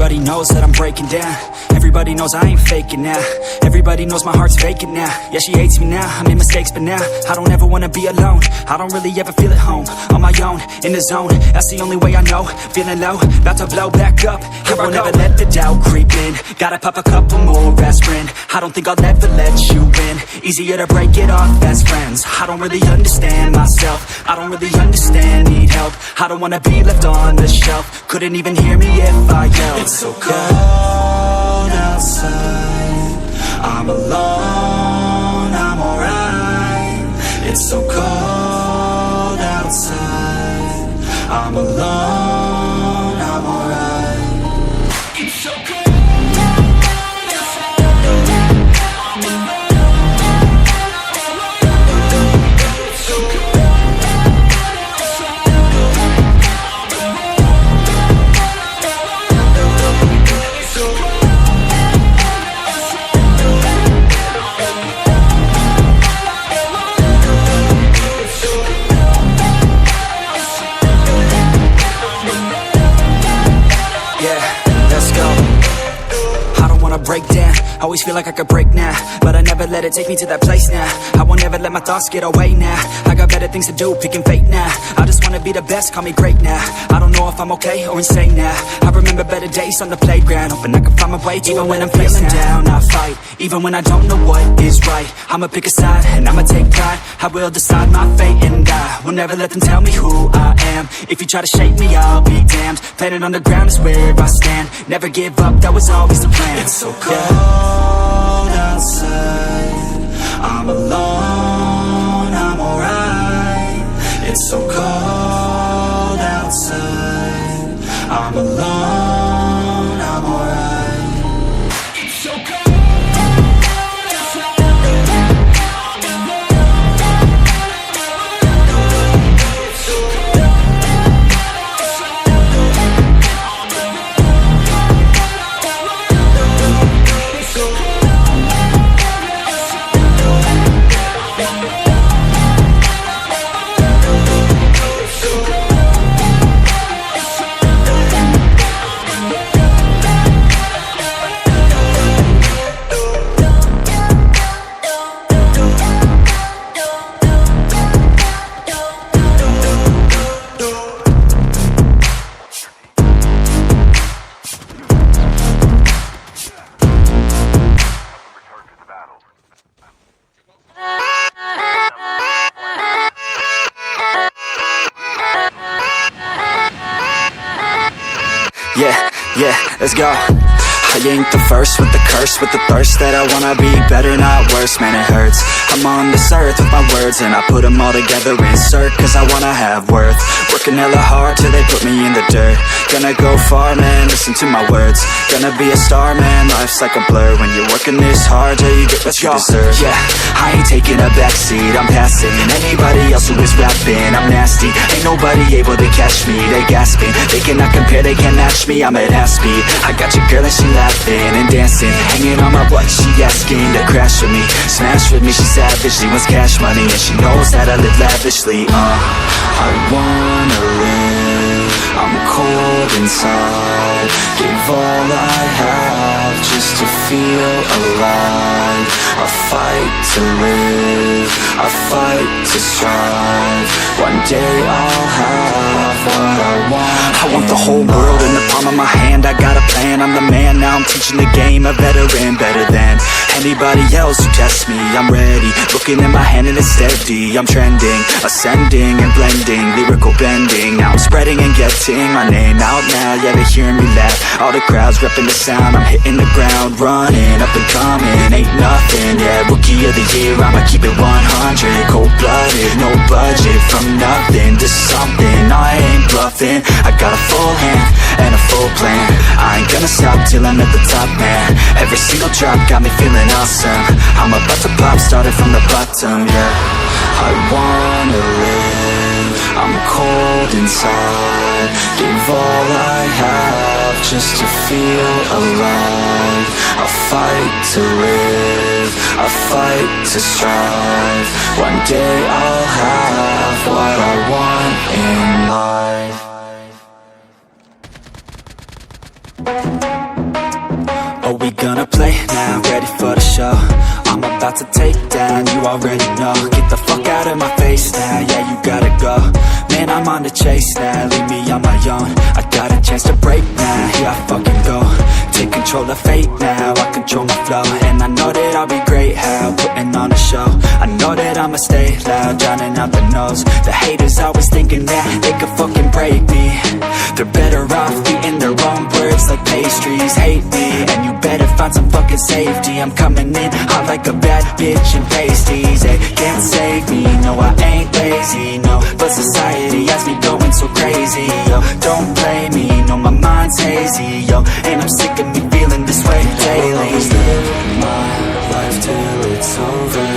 Everybody knows that I'm breaking down. Everybody knows I ain't faking now. Everybody knows my heart's vacant now. Yeah, she hates me now, I made mistakes but now I don't ever wanna be alone. I don't really ever feel at home. On my own, in the zone, that's the only way I know. Feeling low, about to blow back up. I won't ever let the doubt creep in. Gotta pop a couple more aspirin. I don't think I'll ever let you in. Easier to break it off best friends. I don't really understand myself. I don't really understand, need help. I don't wanna be left on the shelf. Couldn't even hear me if I yelled. It's so cold outside, I'm alone, I'm alright. It's so cold outside, I'm alone, I'm alright. It's so cold. Break down, always feel like I could break now, but I never let it take me to that place now. I won't ever let my thoughts get away now. I got better things to do, picking fate now. I just wanna be the best, call me great now. I don't know if I'm okay or insane now. I remember better days on the playground, hoping I can find my way. Even when I'm feeling down, I fight. Even when I don't know what is right, I'ma pick a side and I'ma take pride. I will decide my fate and I will never let them tell me who I am. If you try to shake me, I'll be damned. Planet on the ground is where I stand. Never give up, that was always the plan. It's so cold outside, I'm alone, I'm alright. It's so cold outside, I'm alone, I'm alright. It's so cold. Yeah, let's go. I ain't the first with the curse, with the thirst that I wanna be better, not worse, man it hurts. I'm on this earth with my words and I put them all together, insert, cause I wanna have worth. Working hella hard till they put me in the dirt. Gonna go far, man, listen to my words. Gonna be a star, man, life's like a blur. When you're working this hard, yeah, you get what you deserve. Yeah, I ain't taking a backseat, I'm passing anybody else who is rapping. I'm nasty, ain't nobody able to catch me. They gasping, they cannot compare, they can't match me. I'm at half speed, I got your girl and she laughing and dancing, hanging on my butt, she asking to crash with me, smash with me, she savage, she wants cash money, and she knows that I live lavishly. I wanna live, I'm cold inside, give all I have just to feel alive. I fight to live, I fight to strive, one day I'll have what I want. I want the whole world in the palm of my hand, I got a plan, I'm the man, now I'm teaching the game, a veteran, better than anybody else who tests me. I'm ready, looking at my hand and it's steady. I'm trending, ascending and blending, lyrical bending. Now I'm spreading and getting my name out now. Yeah, they hearing me laugh, all the crowds repping the sound. I'm hitting the ground, running, up and coming, ain't nothing. Yeah, rookie of the year, I'ma keep it 100. Cold-blooded, no budget, from nothing to something. I ain't bluffing, I got a full hand and a full plan. I ain't gonna stop till I'm at the top, man. Every single drop got me feeling awesome. I'm about to pop, started from the bottom, yeah. I wanna live, I'm cold inside, give all I have just to feel alive. I fight to live, I fight to strive, one day I'll have what I want in life. we gonna play now? Ready for the show? I'm about to take down, you already know. Get the fuck out of my face now, yeah, you gotta go. Man, I'm on the chase now, leave me on my own. I got a chance to break now, here I fucking go. Take control of fate now, I control my flow. And I know that I'll be great, how, putting on a show. I know that I'ma stay loud, drowning out the noise. The haters always thinking that they could fucking break me. They're better off eating their own words like pastries. Hate me, and you better find some fucking safety. I'm coming in hot like a bad bitch in pasties. They can't save me, no I ain't lazy, no. But society has me going so crazy, yo. Don't play me, no my mind's hazy, yo. And I'm sick of me feeling this way daily. I'll always live my life till it's over.